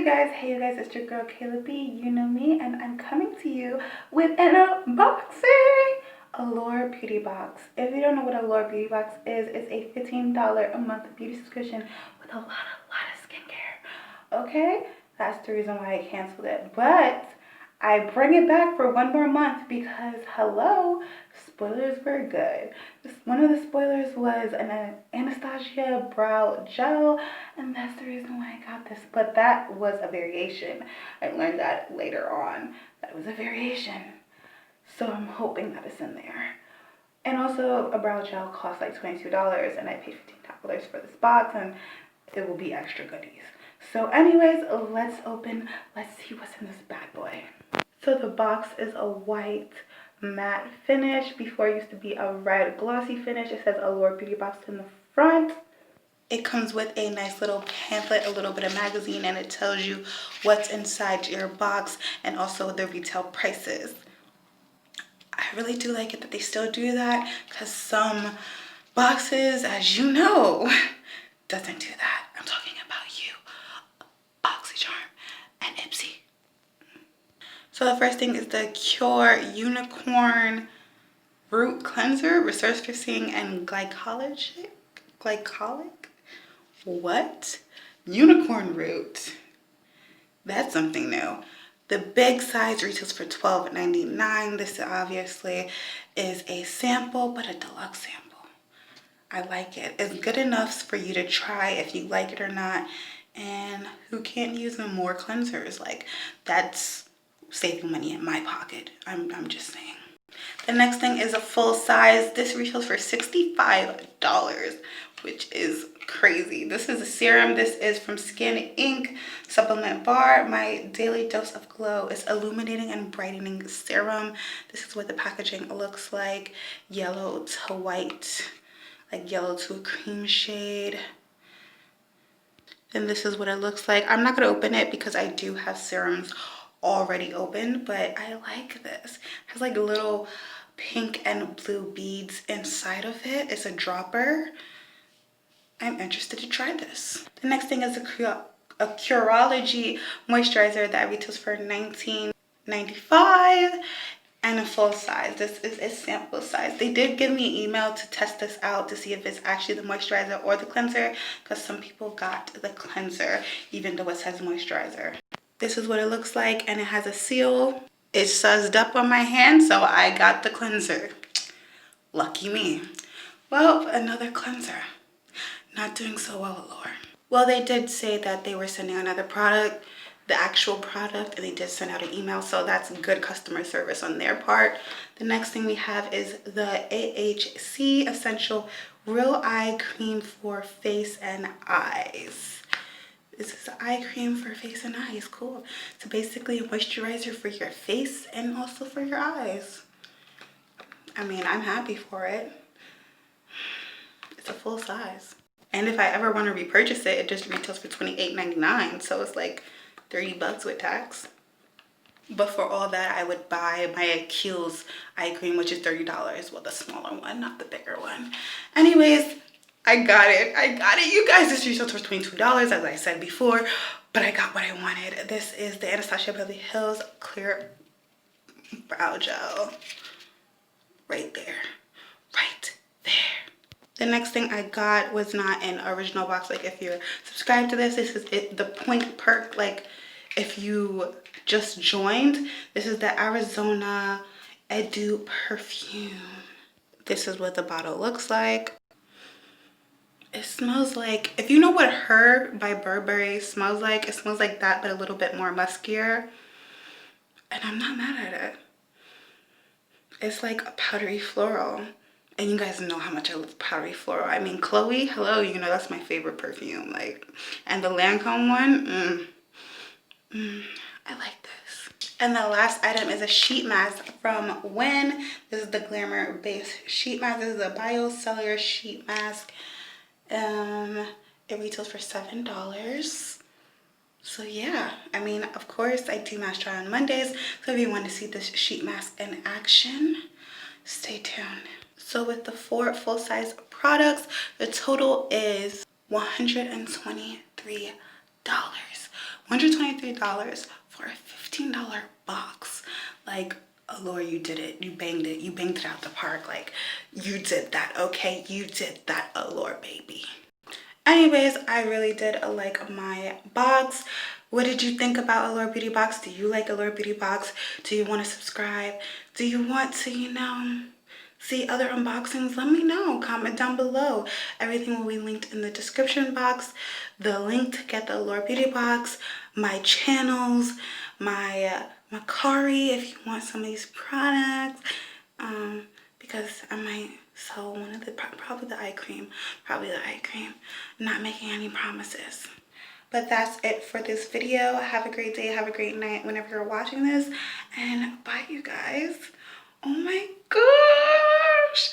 Hey you guys, it's your girl Kayla B, you know me, and I'm coming to you with an unboxing Allure beauty box. If you don't know what Allure beauty box is, it's a $15 a month beauty subscription with a lot of skincare. Okay, that's the reason why I canceled it, but I bring it back for one more month because hello, spoilers were good. One of the spoilers was an Anastasia brow gel, and that's the reason why I got this. But that was a variation. I learned that later on. That was a variation. So I'm hoping that it's in there. And also, a brow gel costs like $22, and I paid $15 for this box, and it will be extra goodies. So anyways, let's open. Let's see what's in this bad boy. So the box is a white matte finish. Before it used to be a red glossy finish. It says Allure Beauty Box in the front. It comes with a nice little pamphlet, a little bit of magazine, and it tells you what's inside your box and also the retail prices. I really do like it that they still do that because some boxes, as you know, doesn't do that. I'm talking about you, BoxyCharm and Ipsy. So the first thing is the Cure Unicorn Root Cleanser, Resurfacing and Glycolic? What? Unicorn root. That's something new. The big size retails for $12.99. This obviously is a sample, but a deluxe sample. I like it. It's good enough for you to try if you like it or not. And who can't use more cleansers? Like, that's saving money in my pocket. I'm just saying. The next thing is a full size. This retails for $65, which is crazy. This is a serum. This is from Skin Inc. Supplement Bar. My daily dose of glow is illuminating and brightening serum. This is what the packaging looks like. Yellow to white, like yellow to a cream shade. Then this is what it looks like. I'm not going to open it because I do have serums already opened, but I like this. It has like little pink and blue beads inside of it. It's a dropper. I'm interested to try this. The next thing is a Curology moisturizer that retails for $19.95 and a full size. This is a sample size. They did give me an email to test this out to see if it's actually the moisturizer or the cleanser, because some people got the cleanser even though it says moisturizer. This is what it looks like, and it has a seal. It's suzzed up on my hand, so I got the cleanser. Lucky me. Well, another cleanser. Not doing so well, Allure. Well, they did say that they were sending another product, the actual product, and they did send out an email, so that's good customer service on their part. The next thing we have is the AHC Essential Real Eye Cream for Face and Eyes. This is an eye cream for face and eyes. Cool. So basically a moisturizer for your face and also for your eyes. I mean, I'm happy for it. It's a full size. And if I ever want to repurchase it, it just retails for $28.99. So it's like $30 with tax. But for all that, I would buy my Kiehl's eye cream, which is $30. Well, the smaller one, not the bigger one. Anyways, I got it. You guys. This retails for $22, as I said before, but I got what I wanted. This is the Anastasia Beverly Hills Clear Brow Gel. Right there. Right there. The next thing I got was not an original box. Like, if you're subscribed to this is it, the point perk. Like, if you just joined, this is the Arizona Edu perfume. This is what the bottle looks like. It smells like, if you know what Her by Burberry smells like, it smells like that, but a little bit more muskier. And I'm not mad at it. It's like a powdery floral. And you guys know how much I love powdery floral. I mean, Chloe, hello, you know that's my favorite perfume. Like, and the Lancome one, I like this. And the last item is a sheet mask from Win. This is the Glamour Base Sheet Mask. This is a biocellular sheet mask. It retails for $7. So yeah, I mean, of course I do mask try on Mondays, so if you want to see this sheet mask in action, stay tuned. So with the 4 full-size products, the total is $123 $123 for a $15 box. Like, Allure, you did it. You banged it. You banged it out the park. Like, you did that, okay? You did that, Allure, baby. Anyways, I really did like my box. What did you think about Allure Beauty Box? Do you like Allure Beauty Box? Do you want to subscribe? Do you want to, see other unboxings? Let me know. Comment down below. Everything will be linked in the description box. The link to get the Allure Beauty Box, my channels, my Macari if you want some of these products. Because I might sell one of the, probably the eye cream. Not making any promises. But that's it for this video. Have a great day. Have a great night whenever you're watching this. And bye, you guys. Oh my gosh.